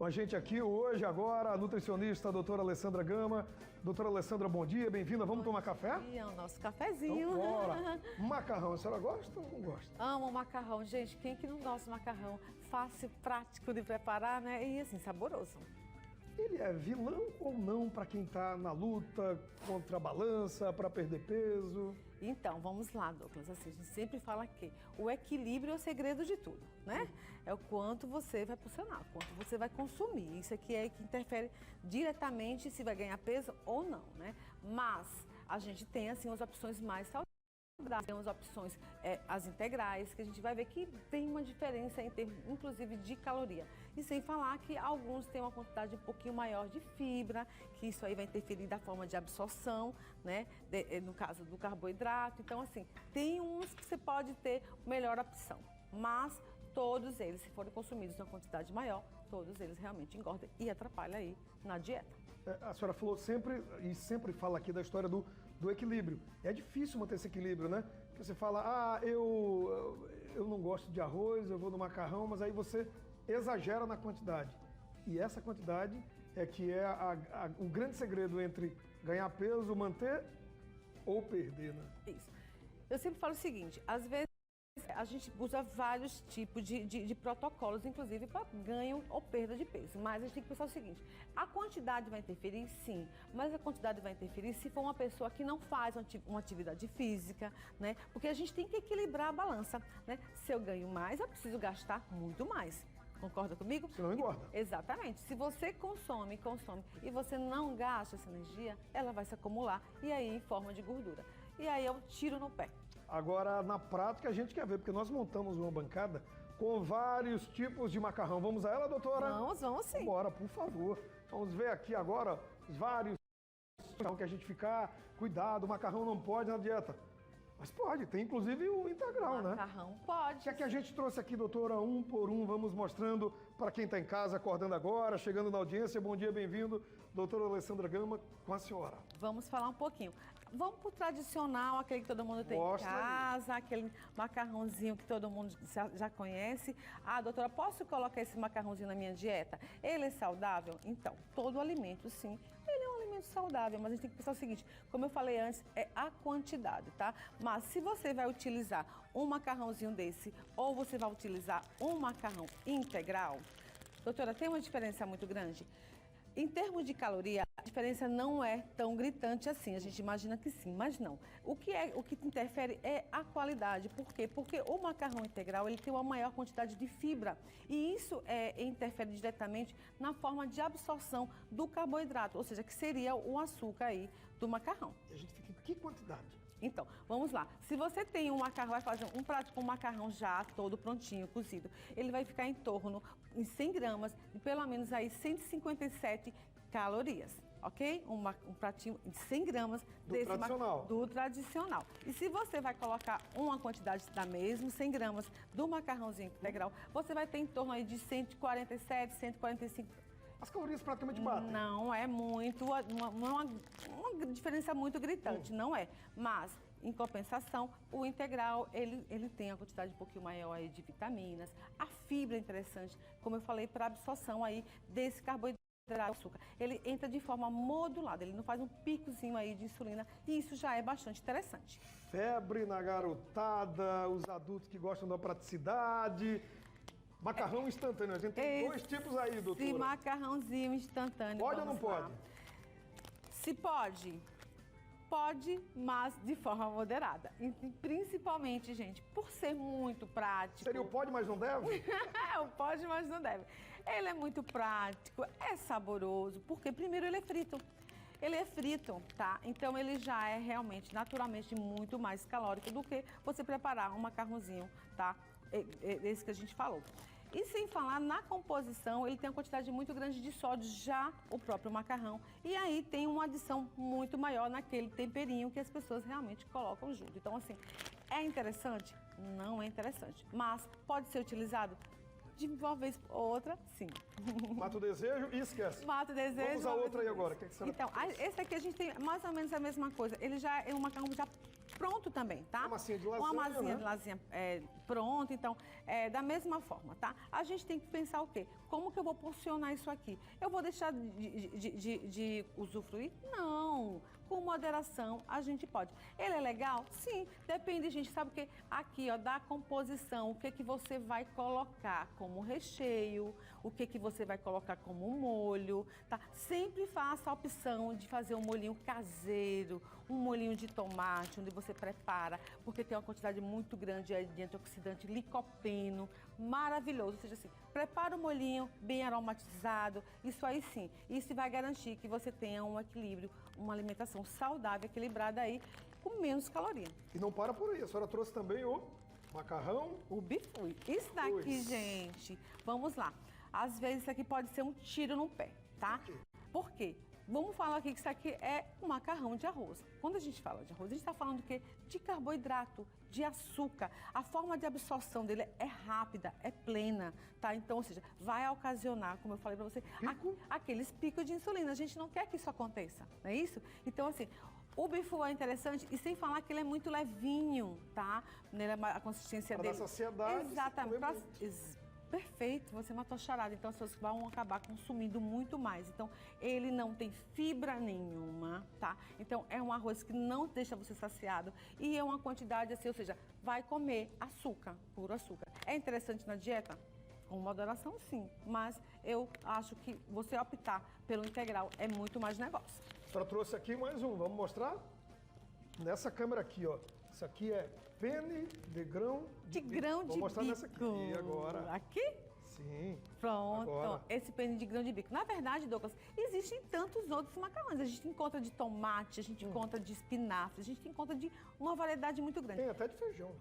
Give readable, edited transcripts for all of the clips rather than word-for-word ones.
Com a gente aqui hoje, agora, a nutricionista, a doutora Alessandra Gama. Doutora Alessandra, bom dia, bem-vinda. Vamos tomar café? Bom dia, o nosso cafezinho. Então, bora. Macarrão, a senhora gosta ou não gosta? Amo macarrão, gente. Quem que não gosta de macarrão? Fácil, prático de preparar, né? E assim, saboroso. Ele é vilão ou não para quem está na luta contra a balança, para perder peso? Então, vamos lá, Douglas. Assim, a gente sempre fala que o equilíbrio é o segredo de tudo, né? É o quanto você vai porcionar, o quanto você vai consumir. Isso aqui é que interfere diretamente se vai ganhar peso ou não, né? Mas a gente tem, assim, as opções mais saudáveis. Temos opções, as integrais, que a gente vai ver que tem uma diferença em termos, inclusive, de caloria. E sem falar que alguns têm uma quantidade um pouquinho maior de fibra, que isso aí vai interferir da forma de absorção, né? No caso do carboidrato. Então, assim, tem uns que você pode ter melhor opção, mas todos eles, se forem consumidos em uma quantidade maior, todos eles realmente engordam e atrapalham aí na dieta. A senhora falou sempre, e sempre fala aqui da história do equilíbrio. É difícil manter esse equilíbrio, né? Porque você fala, eu não gosto de arroz, eu vou no macarrão, mas aí você exagera na quantidade. E essa quantidade é que é o grande segredo entre ganhar peso, manter ou perder, né? Isso. Eu sempre falo o seguinte, às vezes a gente usa vários tipos de protocolos, inclusive para ganho ou perda de peso. Mas a gente tem que pensar o seguinte, a quantidade vai interferir, sim, mas a quantidade vai interferir se for uma pessoa que não faz uma atividade física, né? Porque a gente tem que equilibrar a balança, né? Se eu ganho mais, eu preciso gastar muito mais. Concorda comigo? Você não engorda. Exatamente. Se você consome e você não gasta essa energia, ela vai se acumular e aí em forma de gordura. E aí eu tiro no pé. Agora, na prática, a gente quer ver, porque nós montamos uma bancada com vários tipos de macarrão. Vamos a ela, doutora? Vamos sim. Bora, por favor. Vamos ver aqui agora os vários que a gente ficar. Cuidado, o macarrão não pode na dieta. Mas pode, tem inclusive o integral, né? Macarrão pode. O que é que a gente trouxe aqui, doutora? Um por um, vamos mostrando para quem está em casa, acordando agora, chegando na audiência. Bom dia, bem-vindo, doutora Alessandra Gama, com a senhora. Vamos falar um pouquinho. Vamos pro tradicional, aquele que todo mundo tem em casa, aquele macarrãozinho que todo mundo já conhece. Ah, doutora, posso colocar esse macarrãozinho na minha dieta? Ele é saudável? Então, todo alimento, sim, ele é um alimento saudável, mas a gente tem que pensar o seguinte, como eu falei antes, é a quantidade, tá? Mas se você vai utilizar um macarrãozinho desse ou você vai utilizar um macarrão integral, doutora, tem uma diferença muito grande? Em termos de caloria, a diferença não é tão gritante assim. A gente imagina que sim, mas não. O que interfere é a qualidade. Por quê? Porque o macarrão integral ele tem uma maior quantidade de fibra. E isso interfere diretamente na forma de absorção do carboidrato, ou seja, que seria o açúcar aí do macarrão. E a gente fica em que quantidade? Então, vamos lá. Se você tem um macarrão, vai fazer um prato com macarrão já todo prontinho, cozido, ele vai ficar em torno, em 100 gramas, de pelo menos aí 157 calorias, ok? Um pratinho de 100 gramas do tradicional. E se você vai colocar uma quantidade da mesma, 100 gramas do macarrãozinho integral, você vai ter em torno aí de 147, 145. As calorias praticamente batem. Não é muito, não é uma diferença muito gritante, não é. Mas, em compensação, o integral, ele tem a quantidade um pouquinho maior aí de vitaminas. A fibra é interessante, como eu falei, para absorção aí desse carboidrato. Açúcar. Ele entra de forma modulada, ele não faz um picozinho aí de insulina e isso já é bastante interessante. Febre na garotada, os adultos que gostam da praticidade. Macarrão instantâneo, a gente tem dois tipos aí, doutora. Esse macarrãozinho instantâneo. Pode ou não pode? Se pode, pode, mas de forma moderada. E principalmente, gente, por ser muito prático. Seria o pode, mas não deve? O pode, mas não deve. Ele é muito prático, é saboroso, porque primeiro ele é frito. Ele é frito, tá? Então ele já é realmente, naturalmente, muito mais calórico do que você preparar um macarrãozinho, tá? Esse que a gente falou. E sem falar na composição, ele tem uma quantidade muito grande de sódio, já o próprio macarrão. E aí tem uma adição muito maior naquele temperinho que as pessoas realmente colocam junto. Então, assim, é interessante? Não é interessante. Mas pode ser utilizado? De uma vez ou outra, sim. Mata o desejo e esquece. Mata o desejo. Vamos a outra aí agora. O que é que você Então, esse aqui a gente tem mais ou menos a mesma coisa. Ele já é um macarrão já pronto também, tá? Uma massinha de lasanha, Uma massinha de lasanha pronto. Então, da mesma forma, tá? A gente tem que pensar o quê? Como que eu vou porcionar isso aqui? Eu vou deixar de usufruir? Não. Com moderação, a gente pode. Ele é legal? Sim. Depende, gente, sabe o quê? Aqui, ó, da composição, o que que você vai colocar como recheio, o que que você vai colocar como molho, tá? Sempre faça a opção de fazer um molhinho caseiro, um molhinho de tomate, onde você prepara, porque tem uma quantidade muito grande de antioxidante, licopeno, maravilhoso. Ou seja, assim, prepara o molhinho bem aromatizado, isso aí sim. Isso vai garantir que você tenha um equilíbrio, uma alimentação saudável, equilibrada aí, com menos caloria. E não para por aí, a senhora trouxe também o macarrão. O bifui. Isso daqui, gente, vamos lá. Às vezes isso aqui pode ser um tiro no pé, tá? Por quê? Vamos falar aqui que isso aqui é um macarrão de arroz. Quando a gente fala de arroz, a gente está falando do quê? De carboidrato, de açúcar. A forma de absorção dele é rápida, é plena, tá? Então, ou seja, vai ocasionar, como eu falei para você, aqueles picos de insulina. A gente não quer que isso aconteça, não é isso? Então, assim, o bifu é interessante e sem falar que ele é muito levinho, tá? A consistência dele. Para saciedade. Exatamente. Perfeito, você matou a charada, então as pessoas vão acabar consumindo muito mais. Então, ele não tem fibra nenhuma, tá? Então, é um arroz que não deixa você saciado e é uma quantidade assim, ou seja, vai comer açúcar, puro açúcar. É interessante na dieta? Com moderação, sim, mas eu acho que você optar pelo integral é muito mais negócio. A senhora trouxe aqui mais um, vamos mostrar? Nessa câmera aqui, ó. Isso aqui é penne de grão de bico. Vou mostrar nessa aqui agora. Aqui? Sim. Pronto, agora. Esse penne de grão de bico. Na verdade, Douglas, existem tantos outros macarrões. A gente encontra de tomate, a gente encontra de espinafre, a gente encontra de uma variedade muito grande. Tem até de feijão.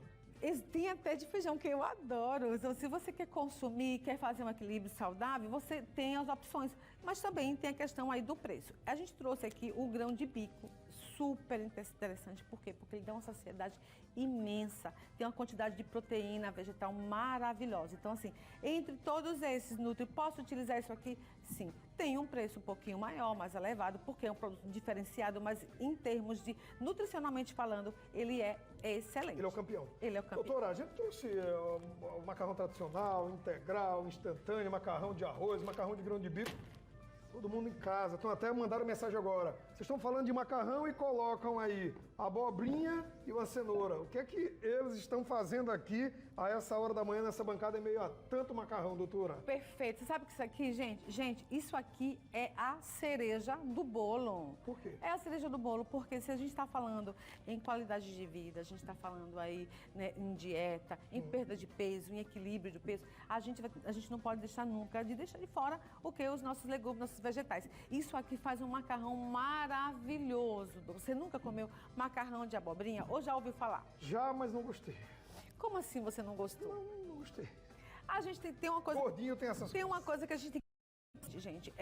Tem até de feijão, que eu adoro. Então, se você quer consumir, quer fazer um equilíbrio saudável, você tem as opções. Mas também tem a questão aí do preço. A gente trouxe aqui o grão de bico, super interessante. Por quê? Porque ele dá uma saciedade imensa. Tem uma quantidade de proteína vegetal maravilhosa. Então, assim, entre todos esses nutrientes, posso utilizar isso aqui? Sim. Tem um preço um pouquinho maior, mais elevado, porque é um produto diferenciado, mas em termos de, nutricionalmente falando, ele é excelente. Ele é o campeão. Ele é o campeão. Doutora, a gente trouxe o macarrão tradicional, integral, instantâneo, macarrão de arroz, macarrão de grão de bico. Todo mundo em casa. Então até mandaram mensagem agora. Vocês estão falando de macarrão e colocam aí abobrinha e uma cenoura. O que é que eles estão fazendo aqui a essa hora da manhã nessa bancada em meio a tanto macarrão, doutora? Perfeito. Você sabe que isso aqui, gente? Gente, isso aqui é a cereja do bolo. Por quê? É a cereja do bolo porque se a gente está falando em qualidade de vida, a gente está falando aí, né, em dieta, em perda de peso, em equilíbrio de peso, a gente não pode deixar nunca de deixar de fora o que? Os nossos legumes, nossos vegetais. Isso aqui faz um macarrão maravilhoso. Você nunca comeu macarrão de abobrinha ou já ouviu falar? Já, mas não gostei. Como assim você não gostou? Não gostei. A gente tem uma coisa... Gordinho tem essas coisas. Tem uma coisa que a gente tem que... Gente,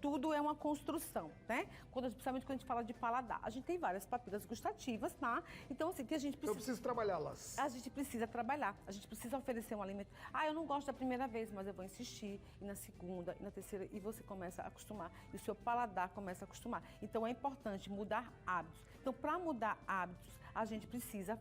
tudo é uma construção, né? Principalmente quando a gente fala de paladar. A gente tem várias papilas gustativas, tá? Então, assim, que a gente precisa... Eu preciso trabalhá-las. A gente precisa trabalhar. A gente precisa oferecer um alimento. Ah, eu não gosto da primeira vez, mas eu vou insistir. E na segunda, e na terceira, e você começa a acostumar. E o seu paladar começa a acostumar. Então, é importante mudar hábitos. Então, para mudar hábitos, a gente precisa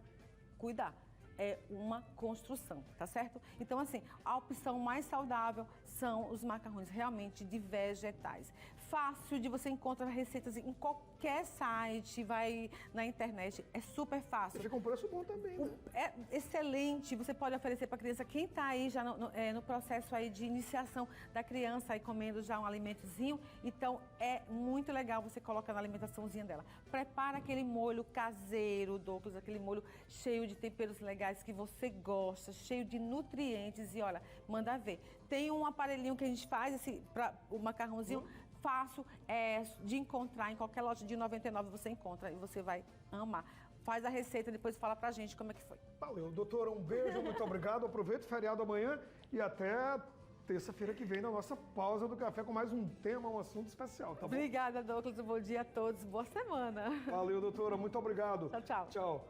cuidar. É uma construção, tá certo? Então, assim, a opção mais saudável são os macarrões realmente de vegetais. Fácil de você encontrar receitas em qualquer site, vai na internet, é super fácil. E fica um preço bom também, né? É excelente, você pode oferecer para a criança. Quem está aí já no processo aí de iniciação da criança aí comendo já um alimentozinho, então é muito legal você colocar na alimentaçãozinha dela. Prepara aquele molho caseiro, Douglas, aquele molho cheio de temperos legais que você gosta, cheio de nutrientes e olha, manda ver. Tem um aparelhinho que a gente faz, o macarrãozinho, fácil de encontrar em qualquer loja de 99 você encontra e você vai amar. Faz a receita e depois fala pra gente como é que foi. Valeu, doutora, um beijo, muito obrigado. Aproveita o feriado amanhã e até terça-feira que vem na nossa pausa do café com mais um tema, um assunto especial, tá bom? Obrigada, Douglas. Um bom dia a todos. Boa semana. Valeu, doutora, muito obrigado. Tchau, tchau. Tchau.